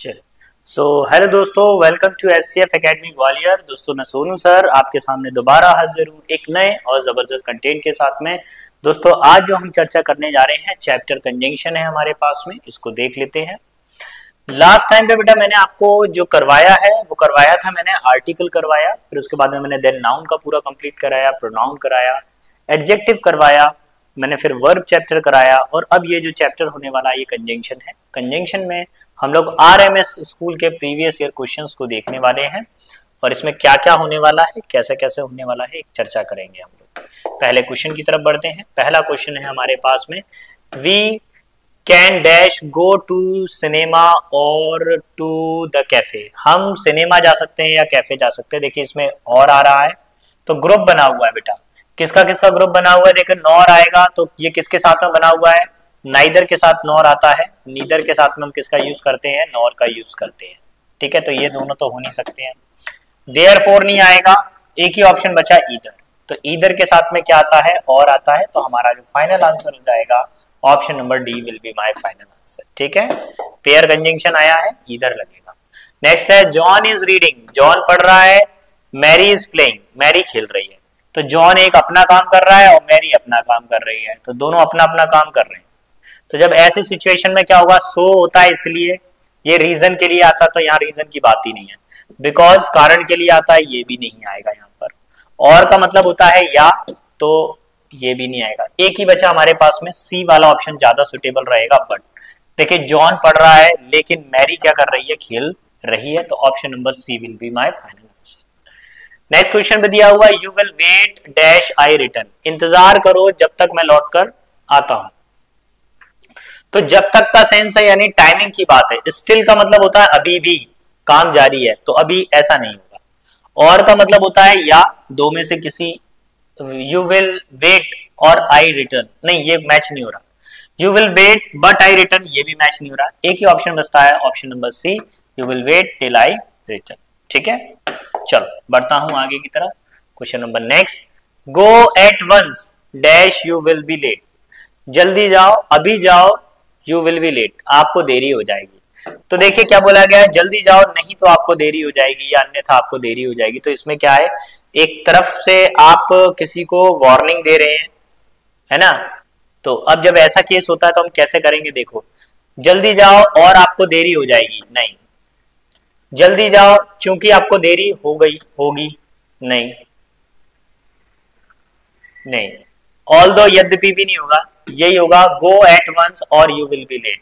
चलिए हेलो दोस्तों, welcome to SCF academy Gwalior. दोस्तों मैं सोनू सर आपके सामने दोबारा हाजिर हूँ एक नए और ज़बरदस्त कंटेंट के साथ में। दोस्तों आज जो हम चर्चा करने जा रहे हैं चैप्टर कंजंक्शन है हमारे पास में, इसको देख लेते हैं। लास्ट टाइम पे बेटा मैंने आपको जो करवाया है वो करवाया था, मैंने आर्टिकल करवाया, फिर उसके बाद में मैंने देन नाउन का पूरा कंप्लीट कराया, प्रोनाउन कराया, एडजेक्टिव करवाया, मैंने फिर वर्ब चैप्टर कराया और अब ये जो चैप्टर होने वाला है ये कंजंक्शन है। कंजंक्शन में हम लोग आरएमएस स्कूल के प्रीवियस ईयर क्वेश्चंस को देखने वाले हैं और इसमें क्या क्या होने वाला है, कैसे कैसे होने वाला है, एक चर्चा करेंगे हम लोग। पहले क्वेश्चन की तरफ बढ़ते हैं। पहला क्वेश्चन है हमारे पास में, we can dash go to cinema और टू द कैफे। हम सिनेमा जा सकते हैं या कैफे जा सकते हैं। देखिए इसमें और आ रहा है तो ग्रुप बना हुआ है बेटा, किसका किसका ग्रुप बना हुआ है। देखिए नॉर आएगा तो ये किसके साथ में बना हुआ है, नाइदर के साथ नॉर आता है, नीदर के साथ में हम किसका यूज करते हैं, नॉर का यूज करते हैं। ठीक है, तो ये दोनों तो हो नहीं सकते हैं। देयरफॉर नहीं आएगा, एक ही ऑप्शन बचा ईदर, तो ईदर के साथ में क्या आता है, और आता है, तो हमारा जो फाइनल आंसर हो जाएगा option number D will be my final answer. ठीक है, पेयर कंजंक्शन आया है, ईदर लगेगा। नेक्स्ट है जॉन इज रीडिंग, जॉन पढ़ रहा है, मैरी इज प्लेइंग, मैरी खेल रही है। तो जॉन एक अपना काम कर रहा है और मैरी अपना काम कर रही है, तो दोनों अपना अपना काम कर रहे हैं। तो जब ऐसी सिचुएशन में क्या होगा, सो होता है, इसलिए ये रीजन के लिए आता, तो यहाँ रीजन की बात ही नहीं है। बिकॉज कारण के लिए आता है, ये भी नहीं आएगा यहाँ पर। और का मतलब होता है या, तो ये भी नहीं आएगा। एक ही बचा हमारे पास में, सी वाला ऑप्शन ज्यादा सुटेबल रहेगा। बट देखिए जॉन पढ़ रहा है लेकिन मैरी क्या कर रही है, खेल रही है, तो option number C will be my final answer. Next question पे दिया हुआ, you will wait dash I return, इंतजार करो जब तक मैं लौट कर आता हूं। तो जब तक का सेंस है यानी टाइमिंग की बात है। स्टिल का मतलब होता है अभी भी काम जारी है, तो अभी ऐसा नहीं होगा। और का मतलब होता है या, दो में से किसी, यू विल वेट और आई रिटर्न, नहीं ये मैच नहीं हो रहा। You will wait but I return, ये भी मैच नहीं हो रहा। एक ही ऑप्शन बचता है, option number C, you will wait till I return. ठीक है, चलो बढ़ता हूं आगे की तरफ। Question number next, go at once dash you will be late, जल्दी जाओ, अभी जाओ, यू विल बी लेट, आपको देरी हो जाएगी। तो देखिए क्या बोला गया है, जल्दी जाओ नहीं तो आपको देरी हो जाएगी या अन्यथा आपको देरी हो जाएगी। तो इसमें क्या है, एक तरफ से आप किसी को वार्निंग दे रहे हैं, है ना। तो अब जब ऐसा केस होता है तो हम कैसे करेंगे, देखो जल्दी जाओ और आपको देरी हो जाएगी, नहीं। जल्दी जाओ क्योंकि आपको देरी हो गई होगी, नहीं नहीं। ऑल्दो यद्यपि भी नहीं होगा, यही होगा, गो एट वंस और यू विल बी लेट,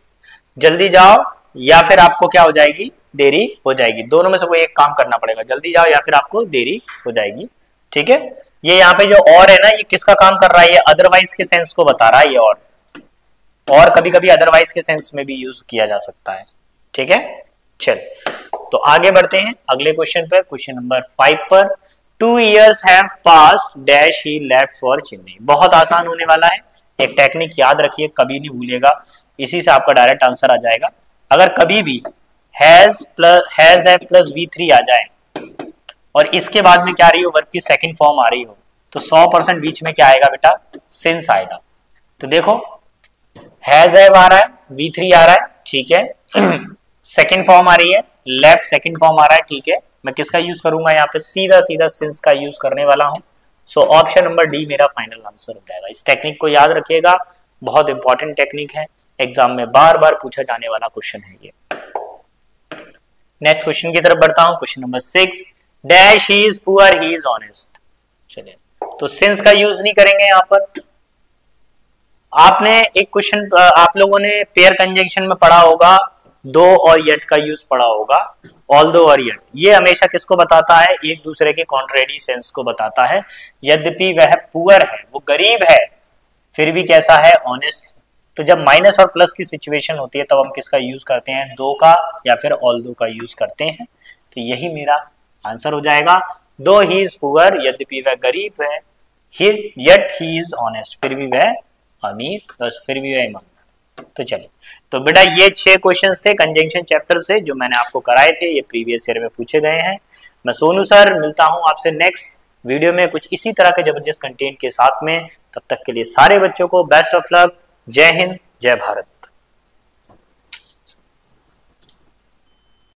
जल्दी जाओ या फिर आपको क्या हो जाएगी, देरी हो जाएगी। दोनों में से कोई एक काम करना पड़ेगा, जल्दी जाओ या फिर आपको देरी हो जाएगी। ठीक है, ये यहाँ पे जो और है ना, ये किसका काम कर रहा है, ये अदरवाइज के सेंस को बता रहा है ये और कभी कभी अदरवाइज के सेंस में भी यूज किया जा सकता है। ठीक है, चल तो आगे बढ़ते हैं अगले क्वेश्चन पर, क्वेश्चन नंबर 5 पर। 2 years have passed dash he left for Chennai. बहुत आसान होने वाला है, एक टेक्निक याद रखिए, कभी नहीं भूलिएगा, इसी से आपका डायरेक्ट आंसर आ जाएगा। अगर कभी भी हैज है प्लस V3 आ जाए और इसके बाद में क्या रही हो, वर्ब की सेकंड फॉर्म आ रही हो, तो 100% बीच में क्या आएगा बेटा, सिंस आएगा। तो देखो हैज आ रहा है, V3 आ रहा है, ठीक है सेकंड फॉर्म आ रही है, लेफ्ट सेकंड फॉर्म आ रहा है, ठीक है। मैं किसका यूज करूंगा यहाँ पे, सीधा सीधा सिंस का यूज करने वाला हूं। सो ऑप्शन नंबर डी मेरा फाइनल आंसर हो जाएगा। इस टेक्निक को याद रखिएगा, बहुत इंपॉर्टेंट टेक्निक है, एग्जाम में बार बार पूछा जाने वाला क्वेश्चन है ये। नेक्स्ट क्वेश्चन की तरफ बढ़ता हूं, question number 6, dash he is poor he is honest. चलिए तो सिंस का यूज नहीं करेंगे यहाँ पर। आपने एक क्वेश्चन आप लोगों ने पेयर कंजंक्शन में पढ़ा होगा, दो और यट का यूज पढ़ा होगा, ऑल्दो और यट। ये हमेशा किसको बताता है, एक दूसरे के कॉन्ट्रेरी सेंस को बताता है। यद्यपि वह पुअर है, वो गरीब है, फिर भी कैसा है, ऑनेस्ट है। तो जब माइनस और प्लस की सिचुएशन होती है तब हम किसका यूज करते हैं, दो का या फिर ऑल्दो का यूज करते हैं। तो यही मेरा आंसर हो जाएगा। दो ही इज पुअर, यद्यपि वह गरीब है, यट ही इज ऑनेस्ट, फिर भी वह अमीर, बस फिर भी वह ईमानदार। तो चलिए, तो बेटा ये 6 क्वेश्चंस थे कंजंक्शन चैप्टर से जो मैंने आपको कराए थे, ये प्रीवियस ईयर में पूछे गए हैं। मैं सोनू सर मिलता हूं आपसे नेक्स्ट वीडियो में कुछ इसी तरह के जबरदस्त कंटेंट के साथ में। तब तक के लिए सारे बच्चों को बेस्ट ऑफ लक, जय हिंद, जय भारत।